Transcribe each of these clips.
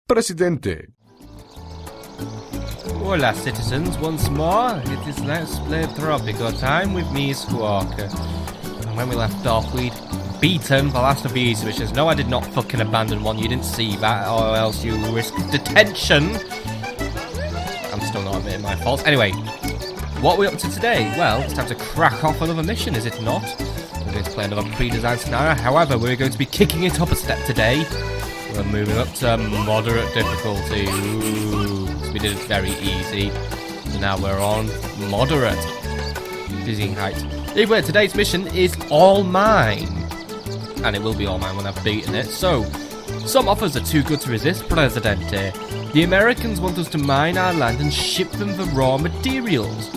Presidente. Hola citizens, once more, it is Let's Play Tropico time with me, Squawker. And when we left off, we'd beaten the last of the easy missions. No, I did not fucking abandon one, you didn't see that, or else you risk detention. I'm still not admitting my faults. Anyway, what are we up to today? Well, it's time to crack off another mission, is it not? We're going to play another pre-designed scenario. However, we're going to be kicking it up a step today. We're moving up to moderate difficulty. Ooh, so we did it very easy. So now we're on moderate. Dizzying height. Anyway, today's mission is all mine. And it will be all mine when I've beaten it. So, some offers are too good to resist, Presidente. The Americans want us to mine our land and ship them the raw materials.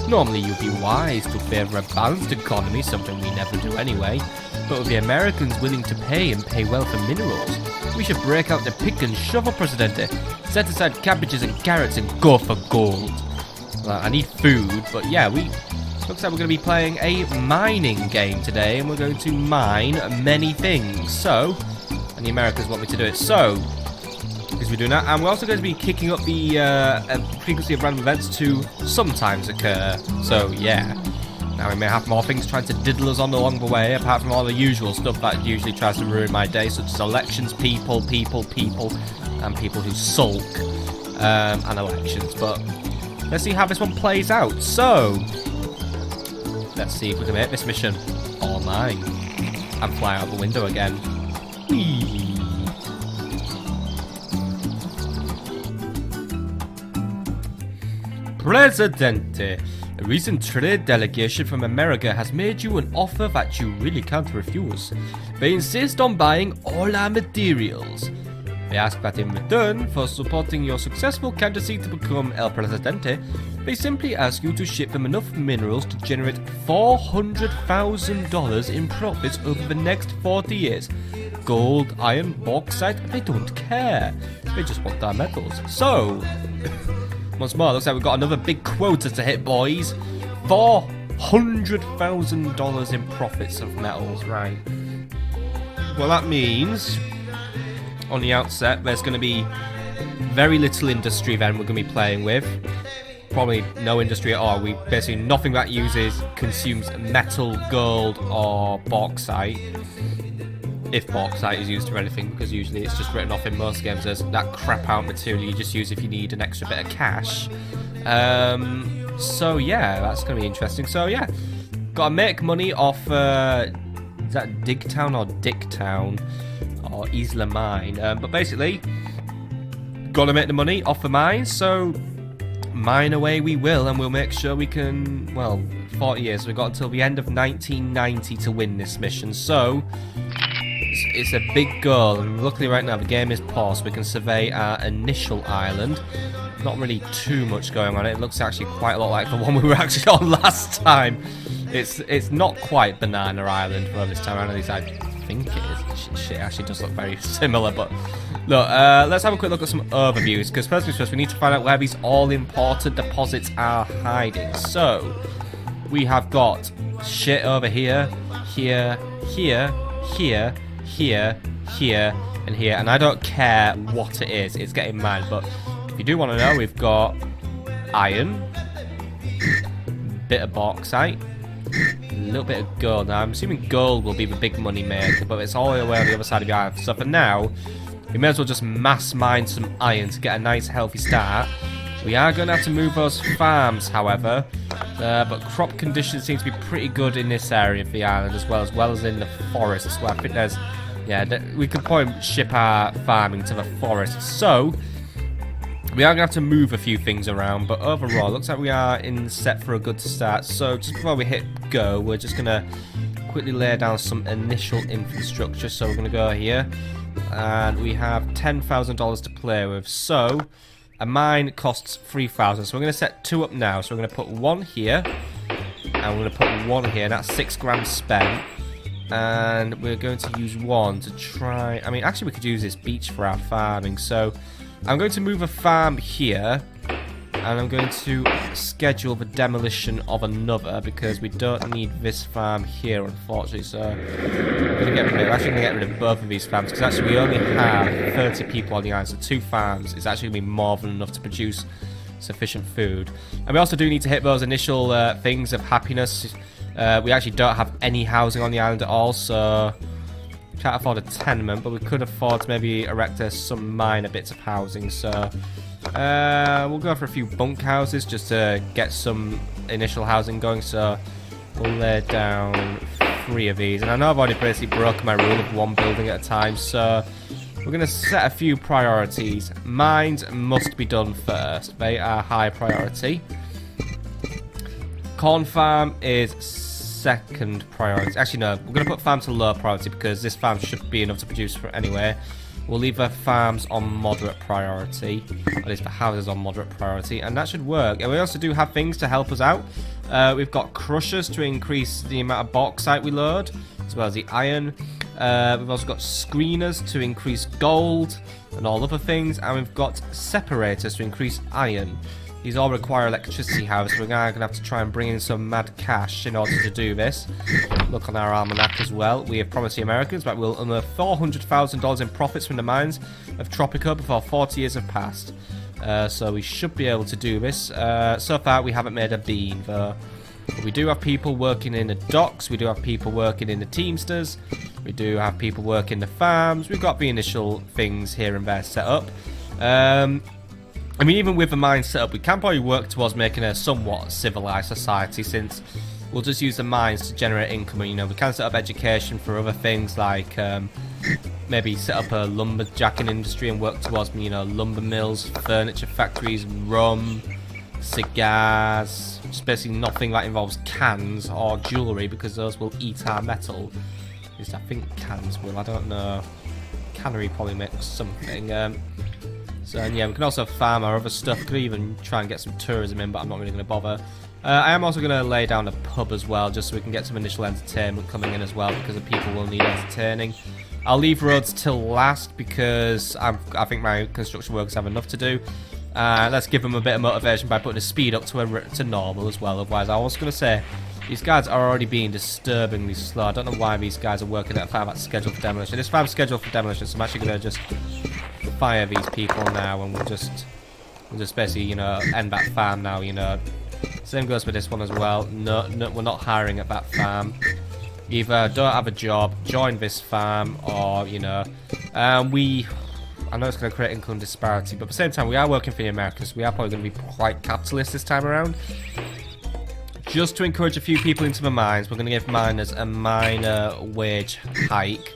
Normally you'd be wise to favour a balanced economy, something we never do anyway. But with the Americans willing to pay and pay well for minerals, we should break out the pick and shovel, Presidente. Set aside cabbages and carrots and go for gold. Well, I need food, but yeah, looks like we're going to be playing a mining game today, and we're going to mine many things. So, and the Americans want me to do it. So, because we're doing that, and we're also going to be kicking up the frequency of random events to sometimes occur. So, yeah. Now we may have more things trying to diddle us on along the way, apart from all the usual stuff that usually tries to ruin my day, such as elections, people, and people who sulk, and elections. But let's see how this one plays out. So, let's see if we can make this mission all mine and fly out the window again. Whee! Presidente. A recent trade delegation from America has made you an offer that you really can't refuse. They insist on buying all our materials. They ask that in return for supporting your successful candidacy to become El Presidente, they simply ask you to ship them enough minerals to generate $400,000 in profits over the next 40 years. Gold, iron, bauxite, they don't care. They just want our metals. So, once more, looks like we've got another big quota to hit, boys. $400,000 in profits of metals, right? Well, that means, on the outset, there's going to be very little industry then we're going to be playing with. Probably no industry at all. We basically nothing that consumes metal, gold, or bauxite. If bauxite is used for anything, because usually it's just written off in most games as that crap out material you just use if you need an extra bit of cash. So yeah, that's going to be interesting. So yeah, got to make money off, is that Digtown or Dicktown or Isla Mine? But basically, got to make the money off the mines, so mine away we will, and we'll make sure we can, well, 40 years, we've got until the end of 1990 to win this mission, so it's a big goal, and luckily right now the game is paused, so we can survey our initial island. Not really too much going on. It looks actually quite a lot like the one we were actually on last time. It's not quite Banana Island for this time around, at least I think it is. Shit, it actually does look very similar, but look, let's have a quick look at some overviews, because first things first, we need to find out where these all-important deposits are hiding. So, we have got shit over here, here, here, here, here, here, and here, and I don't care what it is, it's getting mad, but if you do want to know, we've got iron, bit of bauxite, a little bit of gold. Now, I'm assuming gold will be the big money maker, but it's all the way on the other side of the island, so for now, we may as well just mass mine some iron to get a nice healthy start. We are going to have to move those farms, however, but crop conditions seem to be pretty good in this area of the island, as well as in the forest. Well, I think there's, yeah, we could probably ship our farming to the forest. So, we are going to have to move a few things around, but overall, looks like we are in set for a good start. So, just before we hit go, we're just going to quickly lay down some initial infrastructure. So, we're going to go here, and we have $10,000 to play with. So, a mine costs 3,000, so we're going to set two up now. So we're going to put one here, and we're going to put one here, and that's 6 grand spent. And we're going to use one to try, I mean, actually we could use this beach for our farming. So I'm going to move a farm here, and I'm going to schedule the demolition of another because we don't need this farm here, unfortunately. So we're actually going to get rid of both of these farms because actually we only have 30 people on the island, so 2 farms is actually going to be more than enough to produce sufficient food. And we also do need to hit those initial things of happiness. We actually don't have any housing on the island at all, so can't afford a tenement, but we could afford to maybe erect some minor bits of housing. So we'll go for a few bunk houses just to get some initial housing going. So we'll lay down 3 of these, and I know I've already basically broken my rule of 1 building at a time, so we're going to set a few priorities. Mines must be done first. They are high priority. Corn farm is second priority. Actually, no. We're going to put farm to low priority because this farm should be enough to produce for anyway. We'll leave the farms on moderate priority. At least the houses on moderate priority. And that should work. And we also do have things to help us out. We've got crushers to increase the amount of bauxite we load, as well as the iron. We've also got screeners to increase gold and all other things. And we've got separators to increase iron. These all require electricity, however, so we're going to have to try and bring in some mad cash in order to do this. Look on our almanac as well. We have promised the Americans that we'll unearth $400,000 in profits from the mines of Tropico before 40 years have passed. So we should be able to do this. So far, we haven't made a bean, though. We do have people working in the docks. We do have people working in the Teamsters. We do have people working the farms. We've got the initial things here and there set up. I mean, even with the mine set up, we can probably work towards making a somewhat civilized society, since we'll just use the mines to generate income. And, you know, we can set up education for other things, like maybe set up a lumberjacking industry and work towards, you know, lumber mills, furniture factories, rum, cigars, just basically nothing that involves cans or jewellery, because those will eat our metal. At least I think cans will, I don't know. Cannery probably makes something. So, and yeah, we can also farm our other stuff. Could even try and get some tourism in, but I'm not really going to bother. I am also going to lay down a pub as well, just so we can get some initial entertainment coming in as well, because the people will need entertaining. I'll leave roads till last, because I think my construction workers have enough to do. Let's give them a bit of motivation by putting the speed up to normal as well. Otherwise, I was going to say, these guys are already being disturbingly slow. I don't know why these guys are working at a farm that's scheduled for demolition. This farm's scheduled for demolition, so I'm actually going to just fire these people now, and we'll just basically, you know, end that farm now, you know. Same goes with this one as well. No, we're not hiring at that farm. Either don't have a job, join this farm, or, you know, I know it's going to create income disparity, but at the same time, we are working for the Americans. We are probably going to be quite capitalist this time around. Just to encourage a few people into the mines, we're going to give miners a minor wage hike,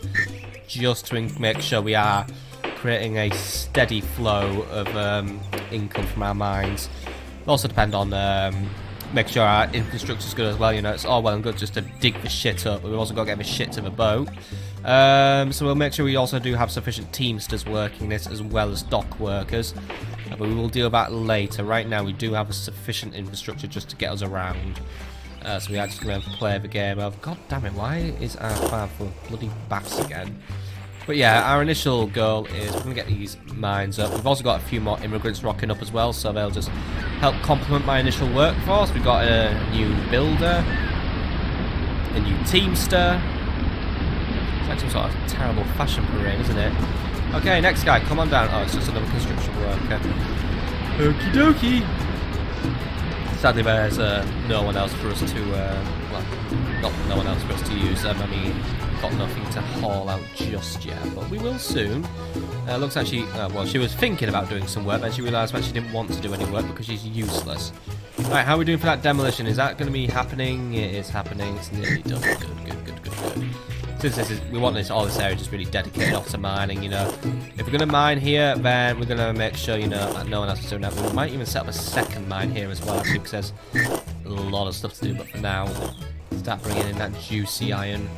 just to make sure we are creating a steady flow of income from our mines. It'll also depend on make sure our infrastructure's good as well. You know, it's all well and good just to dig the shit up, but we've also got to get the shit to the boat. So we'll make sure we also do have sufficient teamsters working this, as well as dock workers. But we will deal with that later. Right now, we do have a sufficient infrastructure just to get us around. So we are just going to play the game of, God damn it, why is our farm full of bloody bats again? But yeah, our initial goal is we're going to get these mines up. We've also got a few more immigrants rocking up as well, so they'll just help complement my initial workforce. We've got a new builder, a new teamster. It's like some sort of terrible fashion parade, isn't it? Okay, next guy, come on down. Oh, it's just another construction worker. Okie dokie. Sadly, there's no one else for us to, well, not no one else for us to use. I mean, got nothing to haul out just yet, but we will soon. Looks like she, well, she was thinking about doing some work, then she realised that she didn't want to do any work because she's useless. Right, how are we doing for that demolition? Is that going to be happening? It is happening. It's nearly done. Good. Since this is, we want all this area just really dedicated off to mining, you know. If we're going to mine here, then we're going to make sure, you know, that no one else is doing that. We might even set up a second mine here as well, actually, because there's a lot of stuff to do. But for now, start bringing in that juicy iron.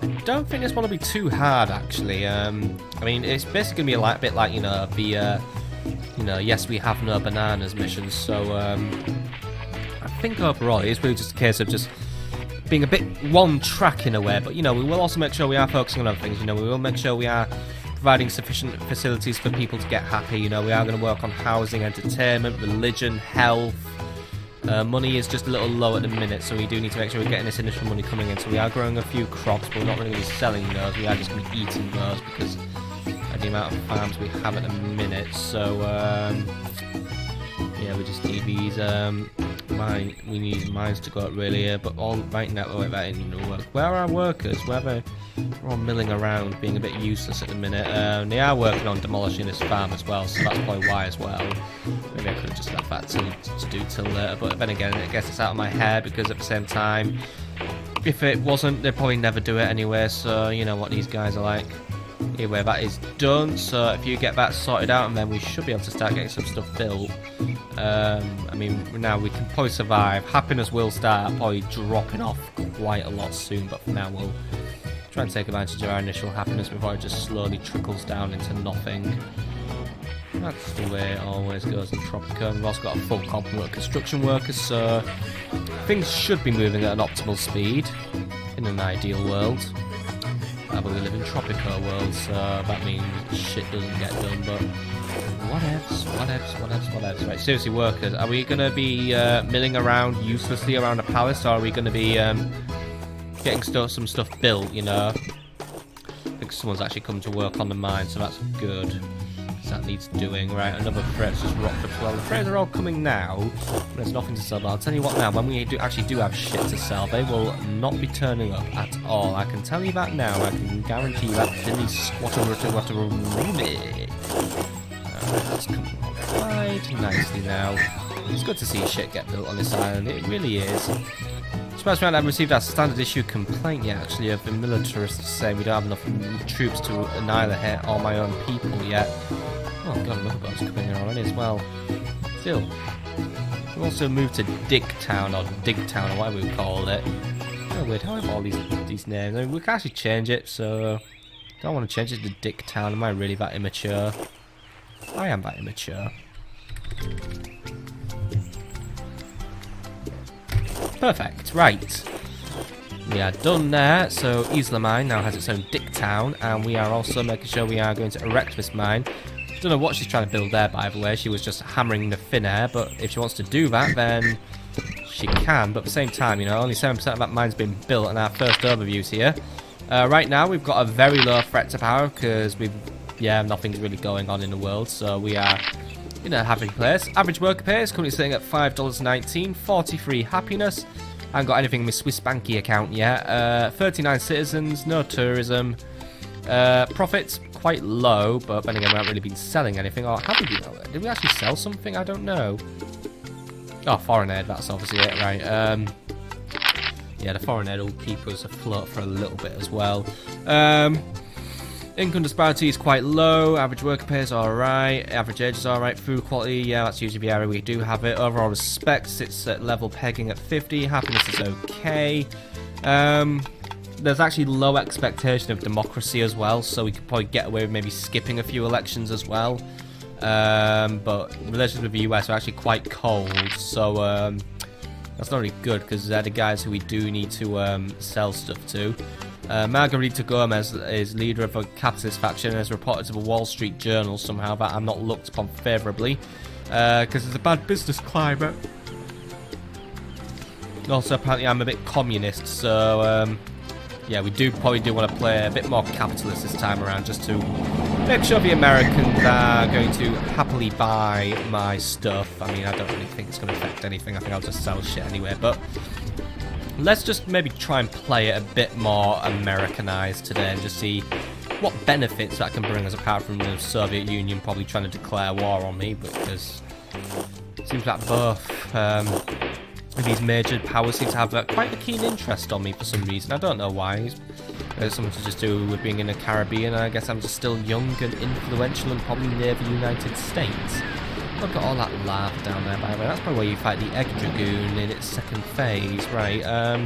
I don't think this one will be too hard, actually. I mean, it's basically going to be a bit like, you know, the, you know, yes, we have no bananas missions. So, I think overall, it's really just a case of just being a bit one track in a way, but, you know, we will also make sure we are focusing on other things. You know, we will make sure we are providing sufficient facilities for people to get happy. You know, we are going to work on housing, entertainment, religion, health. Money is just a little low at the minute, so we do need to make sure we're getting this initial money coming in. So we are growing a few crops, but we're not really going to be selling those. We are just going to be eating those because of the amount of farms we have at the minute. So, yeah, we just need these, we need mines to go up really here, but all right now, that ain't gonna work. Where are our workers? They're all milling around, being a bit useless at the minute. They are working on demolishing this farm as well, so that's probably why as well. Maybe I could have just left that to do till later, but then again, I guess it's out of my hair because at the same time, if it wasn't, they'd probably never do it anyway, so you know what these guys are like. Anyway, that is done, so if you get that sorted out, and then we should be able to start getting some stuff built. I mean, now we can probably survive. Happiness will start probably dropping off quite a lot soon, but for now we'll try and take advantage of our initial happiness before it just slowly trickles down into nothing. That's the way it always goes in Tropico. And we've also got a full complement of construction workers, so things should be moving at an optimal speed in an ideal world. But we live in Tropico world, so that means shit doesn't get done, but whatevs. Right, seriously, workers, are we going to be milling around uselessly around a palace, or are we going to be getting some stuff built, you know? I think someone's actually come to work on the mine, so that's good. That needs doing. Right, another freight's just rocked up as well. The freights are all coming now. There's nothing to sell, but I'll tell you what now, when we actually do have shit to sell, they will not be turning up at all. I can tell you that now. I can guarantee you that Dilly squatter that's coming on quite nicely now. It's good to see shit get built on this island. It really is. Surprised we haven't received our standard issue complaint yet, actually, of the militarists saying we don't have enough troops to annihilate all my own people yet. Oh god, another boat's coming in already as well. Still. We also moved to Dicktown, or Digtown, or whatever we called it. Oh weird, how have all these names? I mean, we can actually change it, so don't want to change it to Dicktown. Am I really that immature? I am that immature. Perfect, right. We are done there, so Isla Mine now has its own Dicktown, and we are also making sure we are going to erect this mine. Don't know what she's trying to build there, by the way. She was just hammering the thin air, but if she wants to do that, then she can. But at the same time, you know, only 7% of that mine's been built, and our first overview's here. Right now, we've got a very low threat to power, because nothing's really going on in the world, so we are in a happy place. Average worker pay is currently sitting at $5.19, 43 happiness. I haven't got anything in my Swiss Banky account yet. 39 citizens, no tourism. Profits quite low, but then again, we haven't really been selling anything. Or have we been? Did we actually sell something? I don't know. Oh, foreign aid, that's obviously it, right. Yeah, the foreign aid will keep us afloat for a little bit as well. Income disparity is quite low. Average worker pay is alright. Average age is alright. Food quality, yeah, that's usually the area we do have it. Overall respect, it's at level pegging at 50. Happiness is okay. There's actually low expectation of democracy as well, so we could probably get away with maybe skipping a few elections as well. But relations with the US are actually quite cold, so that's not really good because they're the guys who we do need to sell stuff to. Margarita Gomez is leader of a capitalist faction and has reported to the Wall Street Journal somehow that I'm not looked upon favourably because it's a bad business climate. Also, apparently I'm a bit communist, so yeah, we probably do want to play a bit more capitalist this time around just to make sure the Americans are going to happily buy my stuff. I mean, I don't really think it's going to affect anything. I think I'll just sell shit anyway, but let's just maybe try and play it a bit more Americanized today and just see what benefits that can bring us apart from the Soviet Union probably trying to declare war on me, because it seems like both these major powers seem to have quite a keen interest on me for some reason. I don't know why. It's something to just do with being in the Caribbean. I guess I'm just still young and influential and probably near the United States. Look at all that lava down there, by the way. That's probably where you fight the Egg Dragoon in its second phase. Right, how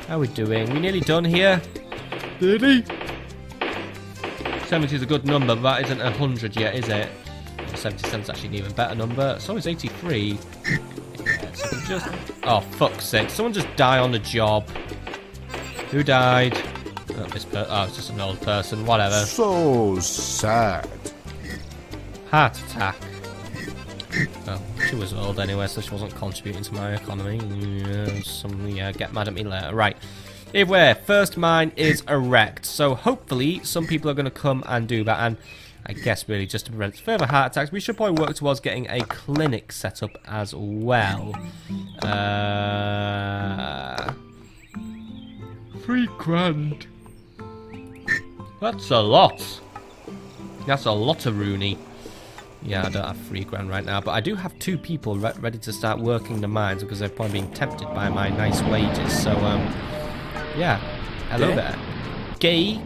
are we doing? We nearly done here? 30? 70 is a good number, but that isn't 100 yet, is it? 77 is actually an even better number. So is 83. Yeah, so just... Oh, fuck's sake. Someone just die on the job. Who died? Not this oh, it's just an old person. Whatever. So sad. Heart attack. Well, she was old anyway, so she wasn't contributing to my economy. Yeah, get mad at me later. Right. Either way, first mine is erect. So hopefully some people are going to come and do that. And I guess really just to prevent further heart attacks, we should probably work towards getting a clinic set up as well. 3 grand. That's a lot. That's a lot of Rooney. Yeah, I don't have 3 grand right now, but I do have 2 people ready to start working the mines because they've probably been tempted by my nice wages. So, yeah. Hello there. Gay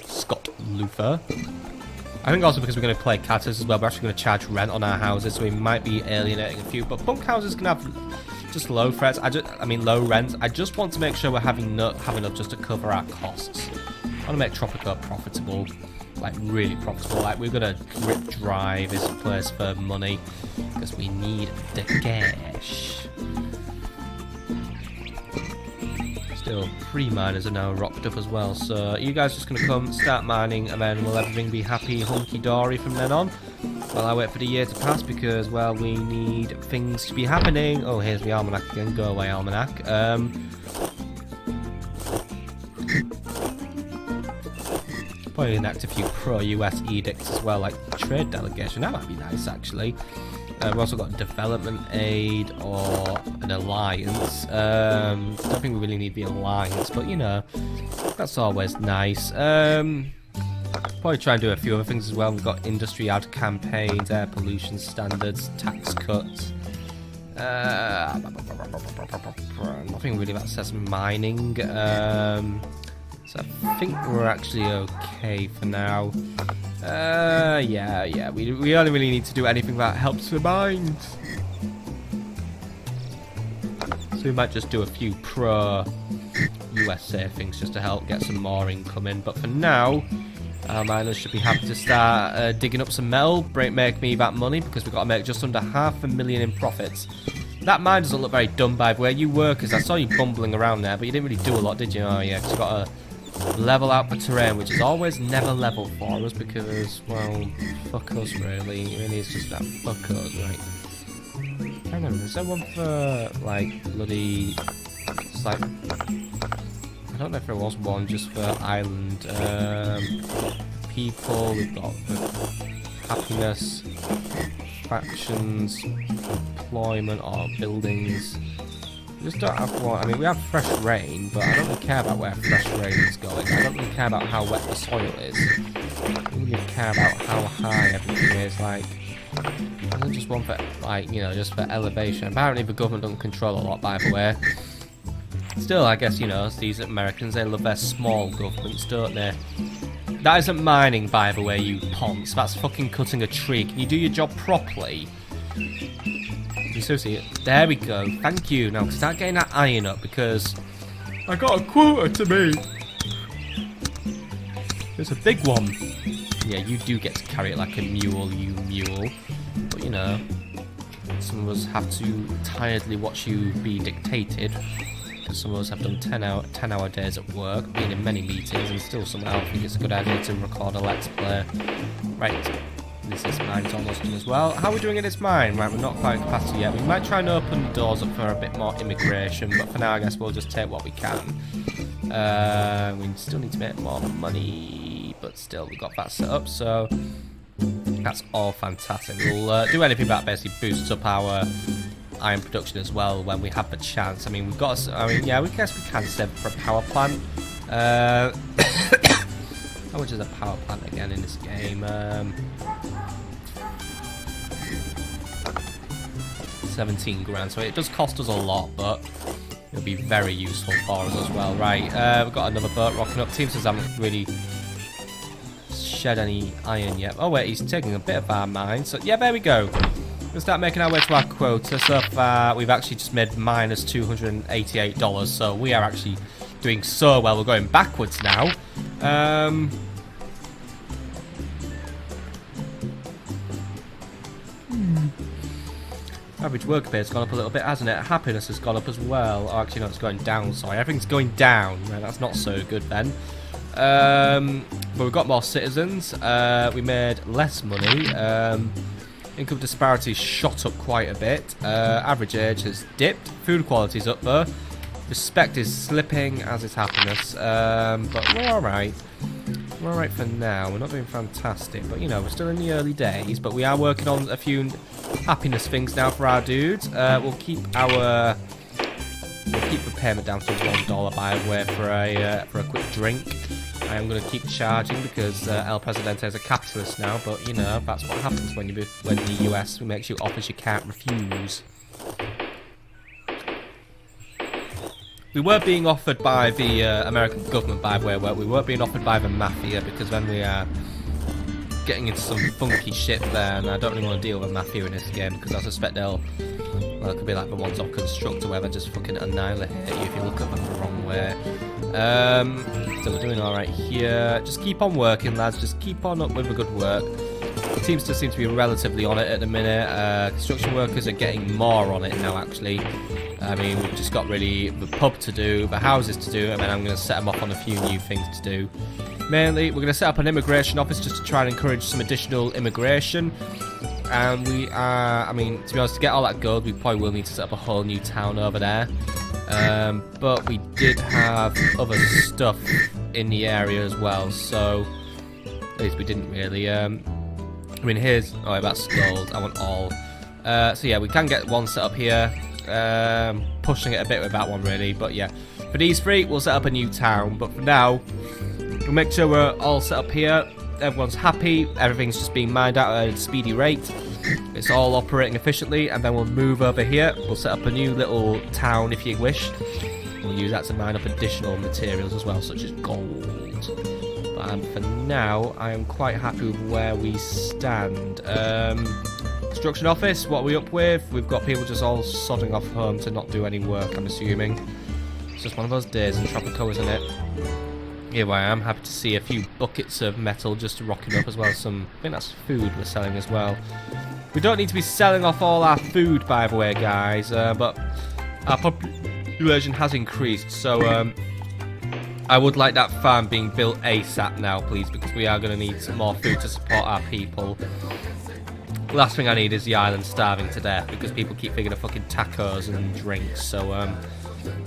Scott Luther. I think also because we're going to play Catters as well, we're actually going to charge rent on our houses, so we might be alienating a few. But bunk houses can have just low threats. I mean low rents. I just want to make sure we're having enough just to cover our costs. I want to make Tropico profitable, like really profitable. Like we're going to drip dry this place for money because we need the cash. Still, 3 miners are now rocked up as well, so you guys just going to come, start mining, and then will everything be happy, hunky-dory from then on? Well, I wait for the year to pass because, well, we need things to be happening. Oh, here's the almanac again. Go away, almanac. Probably enact a few pro-US edicts as well, like trade delegation. That might be nice, actually. We've also got development aid or an alliance. Don't think we really need the alliance, but you know, that's always nice. Probably try and do a few other things as well. We've got industry ad campaigns, air pollution standards, tax cuts. Nothing really that says mining. So I think we're actually okay for now. Yeah, we only really need to do anything that helps the mines. So we might just do a few pro-USA things just to help get some more income in. But for now, our miners should be happy to start digging up some metal, make me that money, because we've got to make just under $500,000 in profits. That mine doesn't look very done, by the way. You workers, I saw you bumbling around there, but you didn't really do a lot, did you? Oh yeah, because you've got to level out the terrain, which is always never level for us because, well, fuck us really. It really is just that fuck us, right? Hang on, is there one for, like, bloody... It's like... I don't know if there was one just for island people. We've got happiness, factions, employment, or buildings. We just don't have one. I mean, we have fresh rain, but I don't really care about where fresh rain is going. I don't really care about how wet the soil is. I don't really care about how high everything is. Like, isn't just one for, like, you know, just for elevation. Apparently, the government don't control a lot, by the way. Still, I guess, you know, these Americans, they love their small governments, don't they? That isn't mining, by the way, you ponce. That's fucking cutting a tree. Can you do your job properly? You seriously, there we go. Thank you. Now start getting that iron up because I got a quota to meet. It's a big one. Yeah, you do get to carry it like a mule, you mule. But you know, some of us have to tiredly watch you be dictated. Because some of us have done 10-hour days at work, been in many meetings, and still somehow think it's a good idea to record a let's play. Right. This mine's almost done as well. How are we doing in this mine? Right, we're not quite at capacity yet. We might try and open the doors up for a bit more immigration, but for now I guess we'll just take what we can. We still need to make more money, but still we've got that set up, so that's all fantastic. We'll do anything that basically boosts up our iron production as well when we have the chance. I mean, we've got, I mean, yeah, we guess we can save for a power plant. How much is a power plant again in this game? 17 grand, so it does cost us a lot, but it'll be very useful for us as well. Right, we've got another boat rocking up. Team says I haven't really shed any iron yet. Oh wait, he's taking a bit of our mine, so yeah, there we go. We'll start making our way to our quota. So far, we've actually just made minus $288, so we are actually doing so well. We're going backwards now. Average worker pay has gone up a little bit, hasn't it? Happiness has gone up as well. Oh, actually, no, it's going down. Sorry, everything's going down. Right, that's not so good then. But we've got more citizens. We made less money. Income disparity shot up quite a bit. Average age has dipped. Food quality's up though. Respect is slipping, as is happiness. But we're alright. We're alright for now. We're not doing fantastic, but you know, we're still in the early days. But we are working on a few happiness things now for our dudes. We'll keep the payment down to $1 by the way for a quick drink. I am going to keep charging because El Presidente is a capitalist now. But you know, that's what happens when the US makes you offers you can't refuse. We were being offered by the American government, by the way, we weren't being offered by the mafia, because then we are getting into some funky shit there, and I don't really want to deal with mafia in this game, because I suspect well, it could be like the ones on Constructor, where they just fucking annihilate you if you look at them the wrong way. So we're doing alright here. Just keep on working, lads, just keep on up with the good work. The team still seems to be relatively on it at the minute. Construction workers are getting more on it now, actually. I mean, we've just got really the pub to do, the houses to do, and then I'm going to set them up on a few new things to do. Mainly, we're going to set up an immigration office just to try and encourage some additional immigration. And we are, I mean, to be honest, to get all that gold, we probably will need to set up a whole new town over there. But we did have other stuff in the area as well, so at least we didn't really. I mean, here's, oh, that's gold. I want all. So yeah, we can get one set up here. Pushing it a bit with that one, really. But yeah, for these three, we'll set up a new town. But for now, we'll make sure we're all set up here. Everyone's happy. Everything's just being mined out at a speedy rate. It's all operating efficiently, and then we'll move over here. We'll set up a new little town, if you wish. We'll use that to mine up additional materials as well, such as gold. But for now, I am quite happy with where we stand. Construction office, what are we up with? We've got people just all sodding off home to not do any work, I'm assuming. It's just one of those days in Tropico, isn't it? Here I am, happy to see a few buckets of metal just rocking up as well. I think that's food we're selling as well. We don't need to be selling off all our food, by the way, guys, but our population has increased, so I would like that farm being built ASAP now, please, because we are going to need some more food to support our people. Last thing I need is the island starving to death, because people keep thinking of fucking tacos and drinks. So,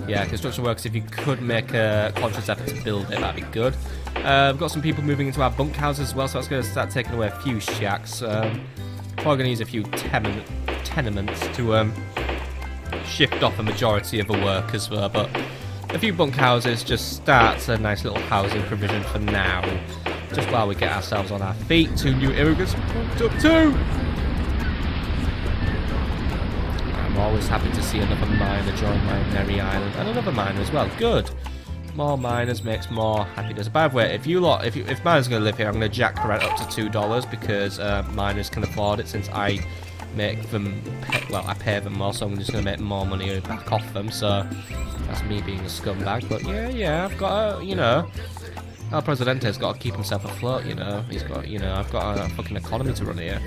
yeah, construction workers, if you could make a conscious effort to build it, that'd be good. We've got some people moving into our bunkhouses as well, so that's going to start taking away a few shacks. Probably going to use a few tenements to shift off a majority of the workers, but a few bunkhouses just starts a nice little housing provision for now. Just while we get ourselves on our feet. 2 new immigrants up too. I'm always happy to see another miner join my merry island, and another miner as well. Good. More miners makes more happiness. By the way, if miners are going to live here, I'm going to jack the rent up to $2 because miners can afford it. Since I make them, I pay them more, so I'm just going to make more money back off them. So that's me being a scumbag. But yeah, I've got a, you know. El Presidente's got to keep himself afloat, you know. He's got, you know, I've got a fucking economy to run here.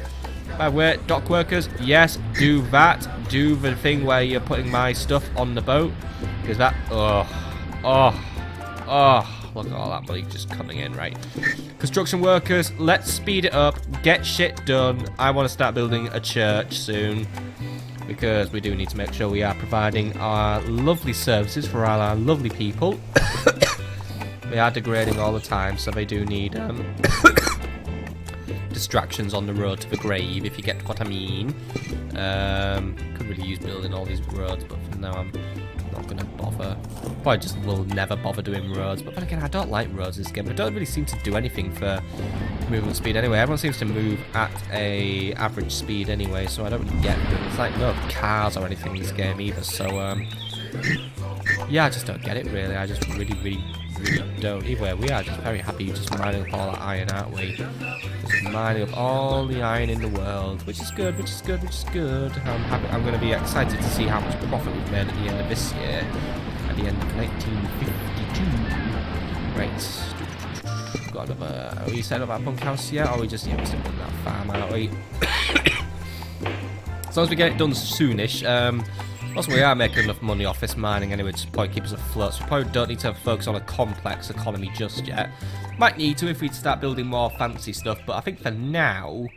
By the way, dock workers, yes, do that. Do the thing where you're putting my stuff on the boat. Because that, look at all that money just coming in, right? Construction workers, let's speed it up. Get shit done. I want to start building a church soon. Because we do need to make sure we are providing our lovely services for all our lovely people. They are degrading all the time, so they do need distractions on the road to the grave, if you get what I mean. Could really use building all these roads, but for now I'm not going to bother. Probably just will never bother doing roads, but then again, I don't like roads in this game. They don't really seem to do anything for movement speed anyway. Everyone seems to move at a average speed anyway, so I don't really get it. It's like no cars or anything in this game either, so yeah, I just don't get it really. I just really don't. Either way, we are just very happy just mining up all that iron, aren't we? Just mining up all the iron in the world, which is good. I'm happy. I'm going to be excited to see how much profit we've made at the end of this year, at the end of 1952. Right. We've got another. Are we set up our bunkhouse yet? Or are we just, we're still putting that farm out, are we? As long as we get it done soonish. Also, we are making enough money off this mining anyway to probably keep us afloat, so we probably don't need to focus on a complex economy just yet. Might need to if we start building more fancy stuff, but I think for now,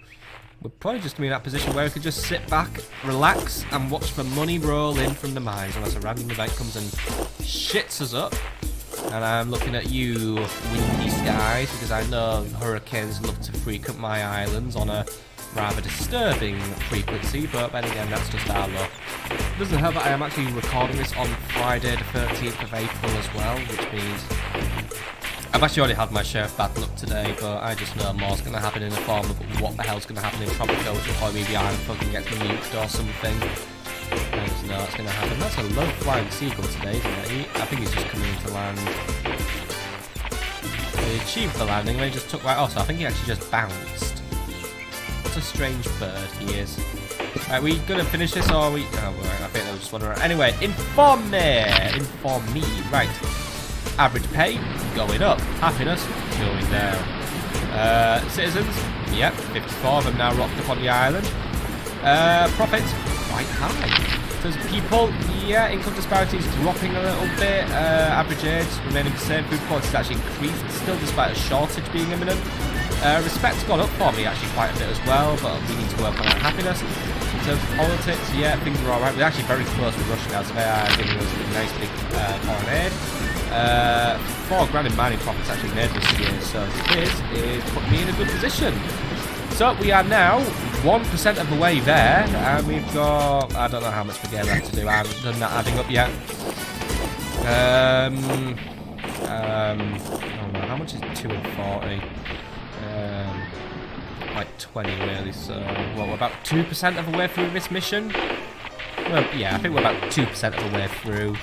we're probably just going to be in that position where we could just sit back, relax, and watch the money roll in from the mines, unless a random event comes and shits us up. And I'm looking at you, windy skies, because I know hurricanes love to frequent my islands on a rather disturbing frequency, but then again, that's just our luck. It doesn't help that I am actually recording this on Friday the 13th of April as well, which means I've actually already had my share of bad luck today, but I just know more's going to happen in the form of what the hell's going to happen in Tropico, which will probably be the island fucking gets nuked or something. I just know it's going to happen. That's a low-flying seagull today, isn't it? I think he's just coming into land. He achieved the landing, and he just took right off, so I think he actually just bounced. What a strange bird he is. Right, we gonna finish this, or are we... Oh, right, I think I was just wondering. Anyway, inform me. Right. Average pay, going up. Happiness, going down. Citizens, yep, 54 of them now rocked up on the island. Profit, quite high. So people, yeah, income disparities dropping a little bit. Average age remaining the same. Food quality is actually increased still, despite a shortage being imminent. Respect's gone up for me actually quite a bit as well, but we need to work on that happiness. In terms of politics, yeah, things are alright. We're actually very close with Russia now, so they are giving us a nice big foreign aid. $4 grand in mining profits actually made this year, so this is putting me in a good position. So we are now 1% of the way there, and we've got, I don't know how much we're left to do. I haven't done that adding up yet. I don't know, how much is 2 and 40? Like 20 really, so well, we're about 2% of the way through this mission. Well, yeah, I think we're about 2% of the way through.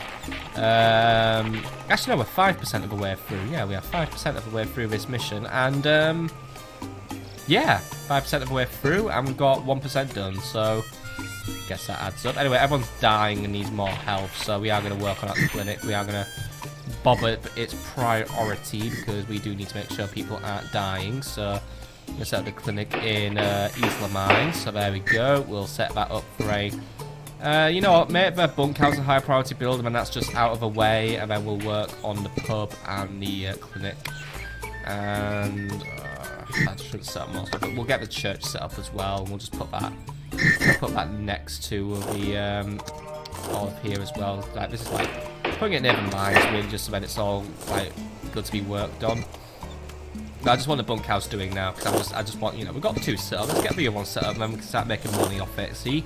Actually, no, we're 5% of the way through. Yeah, we are 5% of the way through this mission, and yeah, 5% of the way through, and we've got 1% done. So, guess that adds up. Anyway, everyone's dying and needs more health, so we are going to work on that clinic. We are going to bob up its priority because we do need to make sure people aren't dying. So. We'll set up the clinic in Isla Mine, so there we go. We'll set that up for a... you know what, make the bunkhouse a high priority build, and that's just out of the way, and then we'll work on the pub and the clinic. And that should set up more stuff, but we'll get the church set up as well, and we'll just put that next to the olive here as well. Like, this is like putting it near the mines, really, just so that it's all like good to be worked on. I just want the bunkhouse doing now, because I just want, you know, we've got 2 set up. Let's get the other one set up, and then we can start making money off it. See,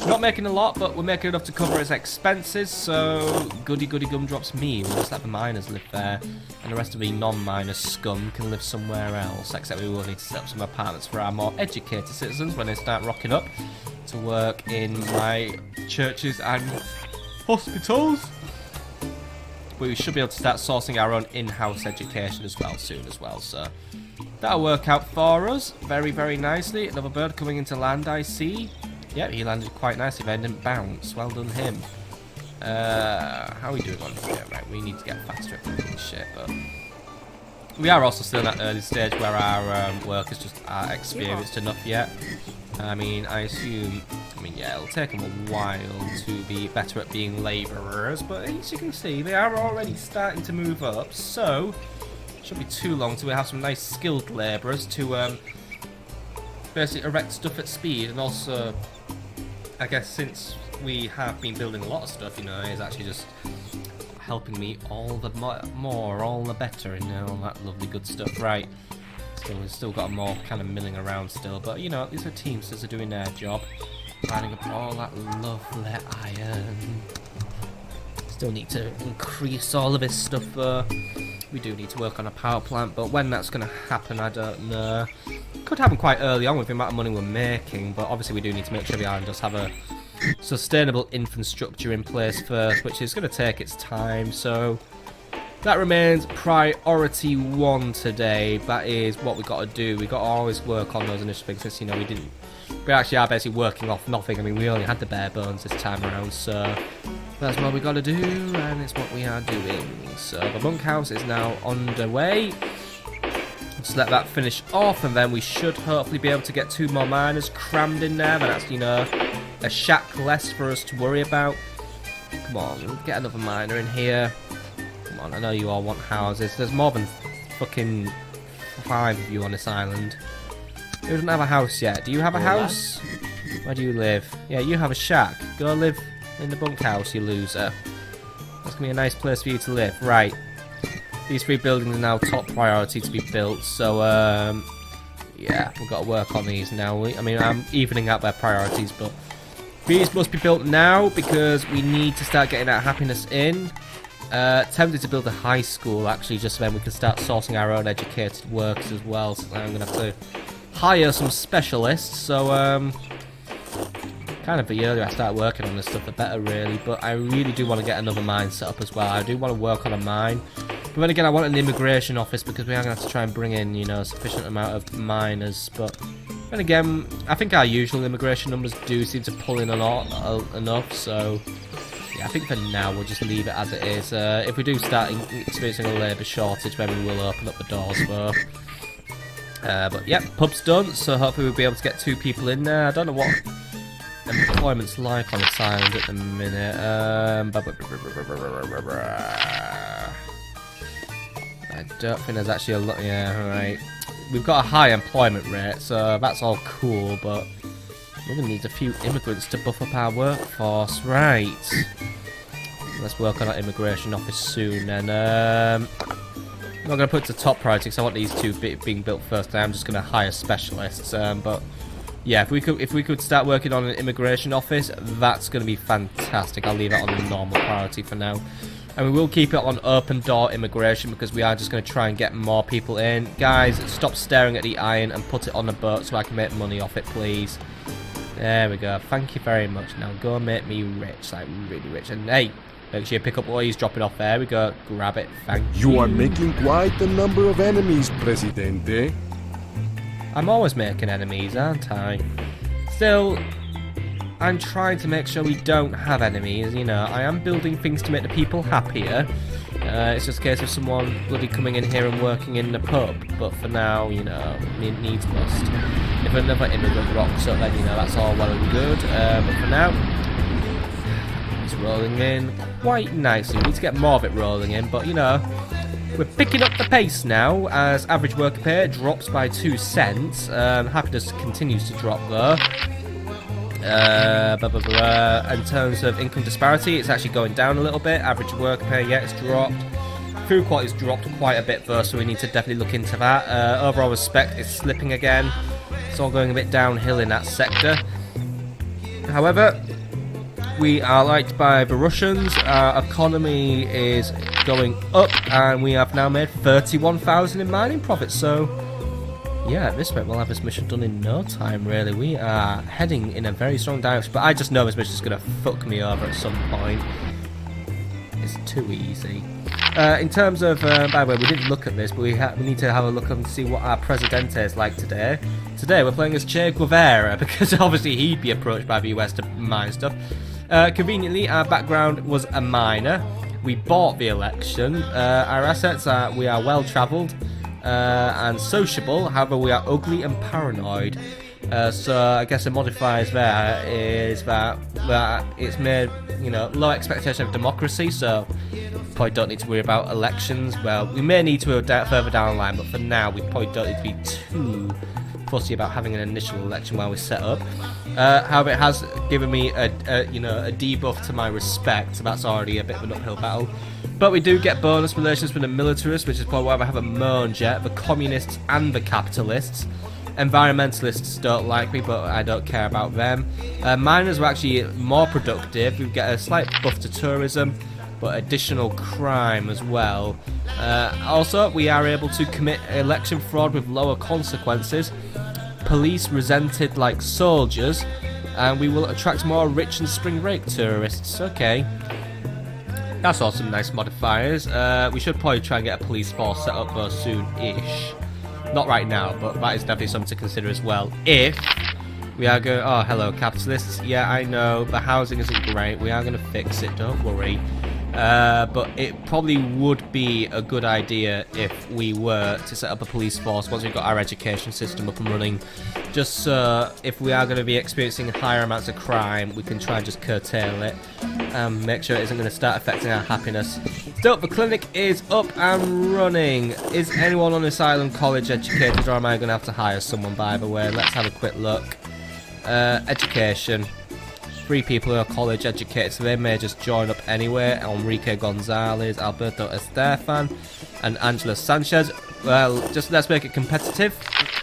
we're not making a lot, but we're making enough to cover its expenses. So goody gumdrops me. We'll just let the miners live there, and the rest of the non-miner scum can live somewhere else. Except we will need to set up some apartments for our more educated citizens when they start rocking up to work in my churches and hospitals. We should be able to start sourcing our own in-house education as well soon as well, so that'll work out for us very, very nicely. Another bird coming into land, I see. Yep, he landed quite nicely there, didn't bounce. Well done him. How are we doing on here? Right, we need to get faster at doing shit, but we are also still in that early stage where our workers just aren't experienced enough yet. I mean, yeah, it'll take them a while to be better at being labourers, but as you can see, they are already starting to move up, so it shouldn't be too long till we have some nice skilled labourers to basically erect stuff at speed. And also, I guess since we have been building a lot of stuff, you know, it's actually just helping me all the more, all the better, and all that lovely good stuff, right? So we've still got more kind of milling around still, but you know, these are teamsters are doing their job, lining up all that lovely iron. Still need to increase all of this stuff. We do need to work on a power plant, but when that's going to happen, I don't know. Could happen quite early on with the amount of money we're making, but obviously we do need to make sure the island does have a sustainable infrastructure in place first, which is going to take its time. So that remains priority 1 today. That is what we got to do. We got to always work on those initiatives, because you know we actually are basically working off nothing. I mean, we only had the bare bones this time around, so that's what we got to do, and it's what we are doing. So the bunkhouse is now underway. Just let that finish off, and then we should hopefully be able to get 2 more miners crammed in there. But that's, you know, a shack less for us to worry about. Come on, get another miner in here. Come on, I know you all want houses. There's more than fucking 5 of you on this island. Who doesn't have a house yet? Do you have a house? Where do you live? Yeah, you have a shack. Go live in the bunkhouse, you loser. That's gonna be a nice place for you to live. Right. These 3 buildings are now top priority to be built, so yeah, we've got to work on these now. I mean, I'm evening out their priorities, but these must be built now because we need to start getting that happiness in. Tempted to build a high school, actually, just so then we can start sourcing our own educated workers as well. So I'm going to have to hire some specialists. So, kind of the earlier I start working on this stuff, the better, really. But I really do want to get another mine set up as well. I do want to work on a mine. But then again, I want an immigration office because we are going to have to try and bring in, you know, a sufficient amount of miners. But then again, I think our usual immigration numbers do seem to pull in a lot enough. So yeah, I think for now we'll just leave it as it is. If we do start experiencing a labour shortage, then we will open up the doors for. But yeah, pub's done. So hopefully we'll be able to get 2 people in there. I don't know what employment's like on this island at the minute. I don't think there's actually a lot. Yeah, right. We've got a high employment rate, so that's all cool, but we're going to need a few immigrants to buff up our workforce. Right. Let's work on our immigration office soon, and I'm not going to put it to top priority because I want these 2 being built first. I'm just going to hire specialists, but yeah, if we could start working on an immigration office, that's going to be fantastic. I'll leave it on the normal priority for now. And we will keep it on open door immigration because we are just going to try and get more people in. Guys, stop staring at the iron and put it on a boat so I can make money off it, please. There we go. Thank you very much. Now go make me rich, like really rich. And hey, make sure you pick up what he's dropping off. There we go. Grab it. Thank you. You are making quite a number of enemies, Presidente. I'm always making enemies, aren't I? Still, I'm trying to make sure we don't have enemies, you know. I am building things to make the people happier. It's just a case of someone bloody coming in here and working in the pub. But for now, you know, it needs must. If another immigrant rocks up, then, you know, that's all well and good. But for now, it's rolling in quite nicely. We need to get more of it rolling in, but, you know, we're picking up the pace now as average worker pay drops by 2 cents. Happiness continues to drop, though. In terms of income disparity, it's actually going down a little bit. Average worker pay, yeah, it's dropped. Food quality's dropped quite a bit though, so we need to definitely look into that. Overall respect is slipping again. It's all going a bit downhill in that sector. However, we are liked by the Russians. Our economy is going up, and we have now made 31,000 in mining profits. So yeah, at this rate, we'll have this mission done in no time, really. We are heading in a very strong direction, but I just know this mission is going to fuck me over at some point. It's too easy. In terms of, by the way, we didn't look at this, but we need to have a look and see what our Presidente is like today. Today, we're playing as Che Guevara, because obviously he'd be approached by the US to mine stuff. Conveniently, our background was a miner. We bought the election. Our assets are, we are well-travelled. And sociable, however we are ugly and paranoid. So I guess the modifiers there is that it's made, you know, low expectation of democracy, so probably don't need to worry about elections. Well, we may need to further down the line, but for now we probably don't need to be too fussy about having an initial election while we set up. However, it has given me a debuff to my respect, so that's already a bit of an uphill battle. But we do get bonus relations with the militarists, which is probably why we haven't moaned yet. The communists and the capitalists. Environmentalists don't like me, but I don't care about them. Miners were actually more productive. We get a slight buff to tourism, but additional crime as well. Also, we are able to commit election fraud with lower consequences. Police resented like soldiers, and we will attract more rich and spring break tourists. Okay. That's all some nice modifiers. We should probably try and get a police force set up though soon-ish. Not right now, but that is definitely something to consider as well. If we are going... Oh, hello, capitalists. Yeah, I know. The housing isn't great. We are going to fix it. Don't worry. But it probably would be a good idea if we were to set up a police force once we've got our education system up and running. Just so if we are going to be experiencing higher amounts of crime, we can try and just curtail it and make sure it isn't going to start affecting our happiness. Still, the clinic is up and running. Is anyone on this island college educated, or am I going to have to hire someone, by the way? Let's have a quick look. Education. 3 people who are college educated, so they may just join up anyway. Enrique Gonzalez, Alberto Estefan, and Angela Sanchez. Well, just let's make it competitive.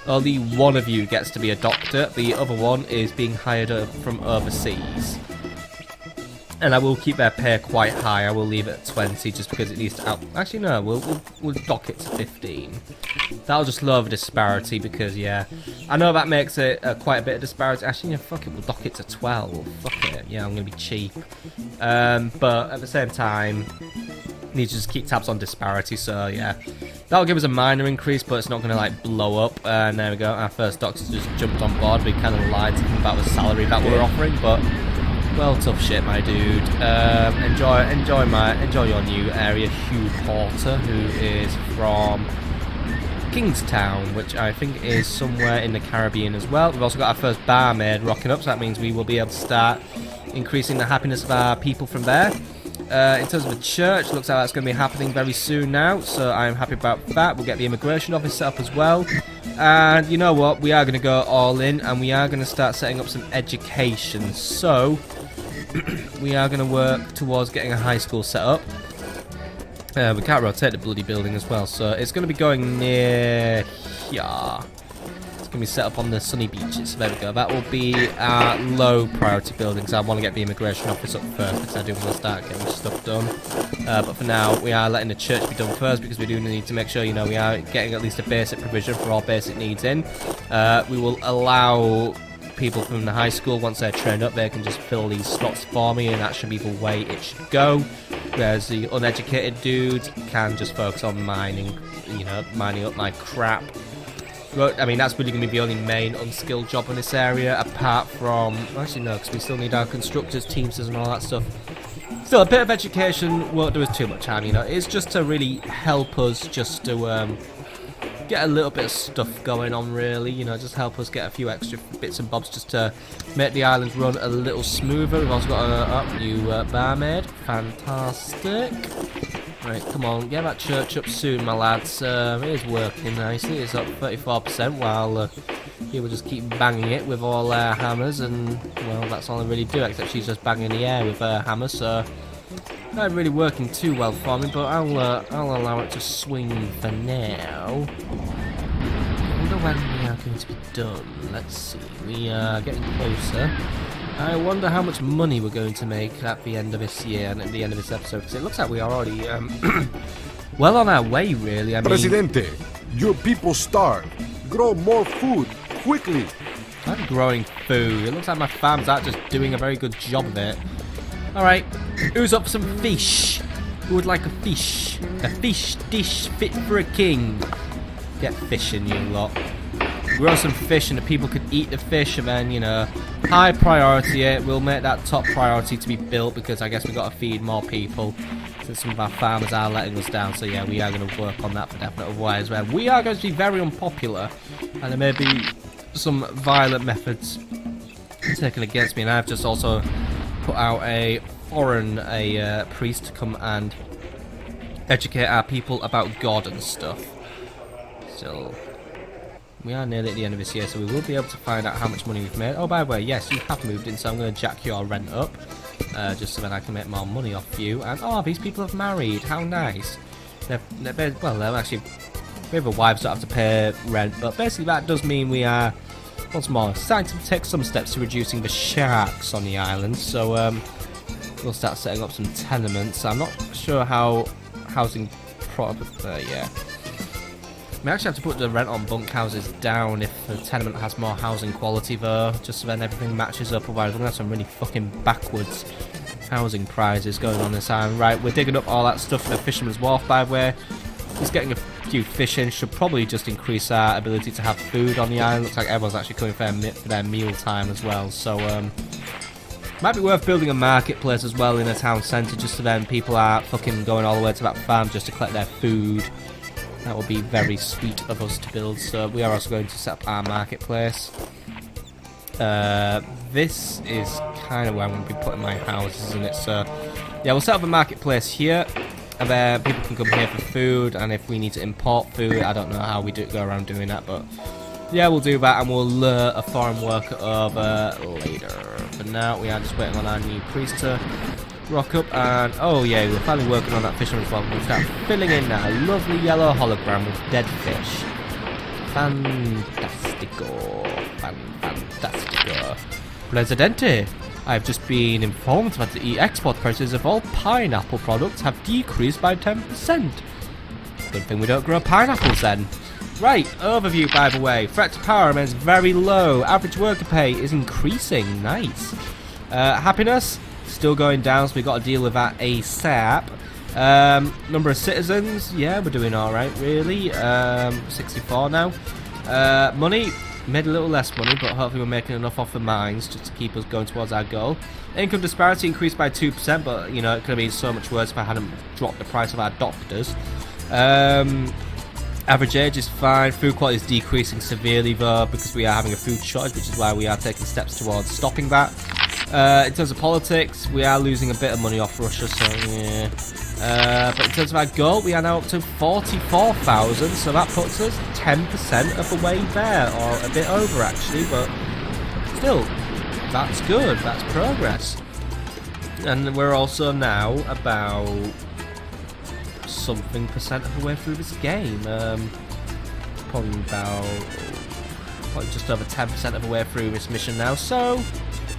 Only one of you gets to be a doctor. The other one is being hired from overseas. And I will keep their pay quite high. I will leave it at 20 just because it needs to out... Actually, no, we'll dock it to 15. That'll just lower the disparity because, yeah. I know that makes it quite a bit of disparity. Actually, yeah, fuck it, we'll dock it to 12. Fuck it. Yeah, I'm going to be cheap. But at the same time, need to just keep tabs on disparity, so yeah. That'll give us a minor increase, but it's not going to, like, blow up. And there we go. Our first doctor just jumped on board. We kind of lied to him about the salary that we're offering, but... Well, tough shit, my dude. Enjoy your new area, Hugh Porter, who is from Kingstown, which I think is somewhere in the Caribbean as well. We've also got our first barmaid rocking up, so that means we will be able to start increasing the happiness of our people from there. In terms of the church, looks like that's going to be happening very soon now, so I'm happy about that. We'll get the immigration office set up as well. And you know what? We are going to go all in, and we are going to start setting up some education. So... we are going to work towards getting a high school set up. We can't rotate the bloody building as well, so it's going to be going near here. It's going to be set up on the sunny beaches. There we go. That will be our low priority buildings. I want to get the immigration office up first because I do want to start getting stuff done. But for now, we are letting the church be done first because we do need to make sure, you know, we are getting at least a basic provision for all basic needs in. We will allow people from the high school, once they're trained up, they can just fill these slots for me, and that should be the way it should go. Whereas the uneducated dude can just focus on mining, you know, mining up my crap. But, I mean, that's really going to be the only main unskilled job in this area, apart from... Actually, no, because we still need our constructors, teamsters, and all that stuff. Still, a bit of education won't do us too much harm, you know. It's just to really help us just to... get a little bit of stuff going on, really, you know, just help us get a few extra bits and bobs just to make the island run a little smoother. We've also got a new barmaid. Fantastic. Right, come on, get that church up soon, my lads. It is working nicely. It's up 34% while he will just keep banging it with all our hammers, and, well, that's all I really do, except she's just banging the air with her hammer, so... Not really working too well for me, but I'll allow it to swing for now. I wonder when we are going to be done. Let's see. We are getting closer. I wonder how much money we're going to make at the end of this year and at the end of this episode, because it looks like we are already well on our way, really. I mean, Presidente, your people starve. Grow more food, quickly. I'm growing food. It looks like my farm's out just doing a very good job of it. Alright, who's up for some fish? Who would like a fish? A fish dish fit for a king. Get fishing, you lot. Grow some fish and the people could eat the fish, and then, you know, high priority it. We'll make that top priority to be built because I guess we've got to feed more people since some of our farmers are letting us down. So yeah, we are going to work on that for definite. Otherwise, well, we are going to be very unpopular, and there may be some violent methods taken against me, and I've just also... put out a priest to come and educate our people about God and stuff. So we are nearly at the end of this year, so we will be able to find out how much money we've made. Oh, by the way, yes, you have moved in, so I'm going to jack your rent up, just so that I can make more money off you. And oh, these people have married. How nice. They're actually, we have a wives don't have to pay rent, but basically that does mean we are. Once more, starting to take some steps to reducing the sharks on the island, so we'll start setting up some tenements. I'm not sure how housing yeah. We actually have to put the rent on bunkhouses down if the tenement has more housing quality though, just so then everything matches up, otherwise we're going to have some really fucking backwards housing prices going on this island. Right, we're digging up all that stuff for the Fisherman's Wharf, by the way. Just getting a few fish in should probably just increase our ability to have food on the island. Looks like everyone's actually coming for their meal time as well. So Might be worth building a marketplace as well in a town centre, just so then people aren't fucking going all the way to that farm just to collect their food. That would be very sweet of us to build. So we are also going to set up our marketplace. This is kind of where I'm going to be putting my houses, isn't it? So yeah, we'll set up a marketplace here, and then people can come here for food. And if we need to import food, I don't know how we go around doing that, but yeah, we'll do that, and we'll lure a foreign worker over later. For now, we are just waiting on our new priest to rock up, and oh yeah, we're finally working on that fisherman's farm. We'll start filling in that lovely yellow hologram with dead fish. Fantastico. Fantastico. Presidente, I have just been informed that the export prices of all pineapple products have decreased by 10%. Good thing we don't grow pineapples then. Right, overview by the way. Threat to power remains very low. Average worker pay is increasing. Nice. Happiness, still going down, so we've got to deal with that ASAP. Number of citizens, yeah, we're doing alright, really. 64 now. Money, made a little less money, but hopefully we're making enough off the mines just to keep us going towards our goal. Income disparity increased by 2%, but, you know, it could have been so much worse if I hadn't dropped the price of our doctors. Average age is fine. Food quality is decreasing severely though, because we are having a food shortage, which is why we are taking steps towards stopping that. In terms of politics, we are losing a bit of money off Russia, so yeah. But in terms of our goal, we are now up to 44,000, so that puts us 10% of the way there, or a bit over actually, but still, that's good, that's progress. And we're also now about something percent of the way through this game. Probably just over 10% of the way through this mission now, so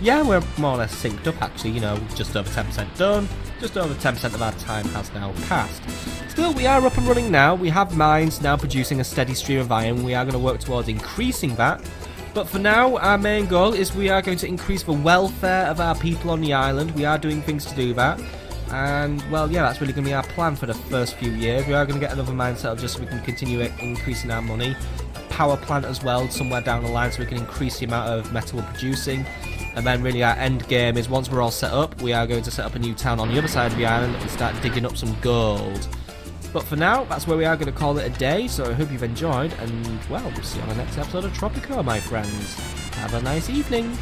yeah, we're more or less synced up actually, you know, just over 10% done, just over 10% of our time has now passed. Still, we are up and running now, we have mines now producing a steady stream of iron, we are going to work towards increasing that, but for now, our main goal is we are going to increase the welfare of our people on the island. We are doing things to do that. And, well, yeah, that's really going to be our plan for the first few years. We are going to get another mine set up just so we can continue increasing our money. A power plant as well, somewhere down the line, so we can increase the amount of metal we're producing. And then, really, our end game is once we're all set up, we are going to set up a new town on the other side of the island and start digging up some gold. But for now, that's where we are going to call it a day, so I hope you've enjoyed, and, well, we'll see you on the next episode of Tropico, my friends. Have a nice evening.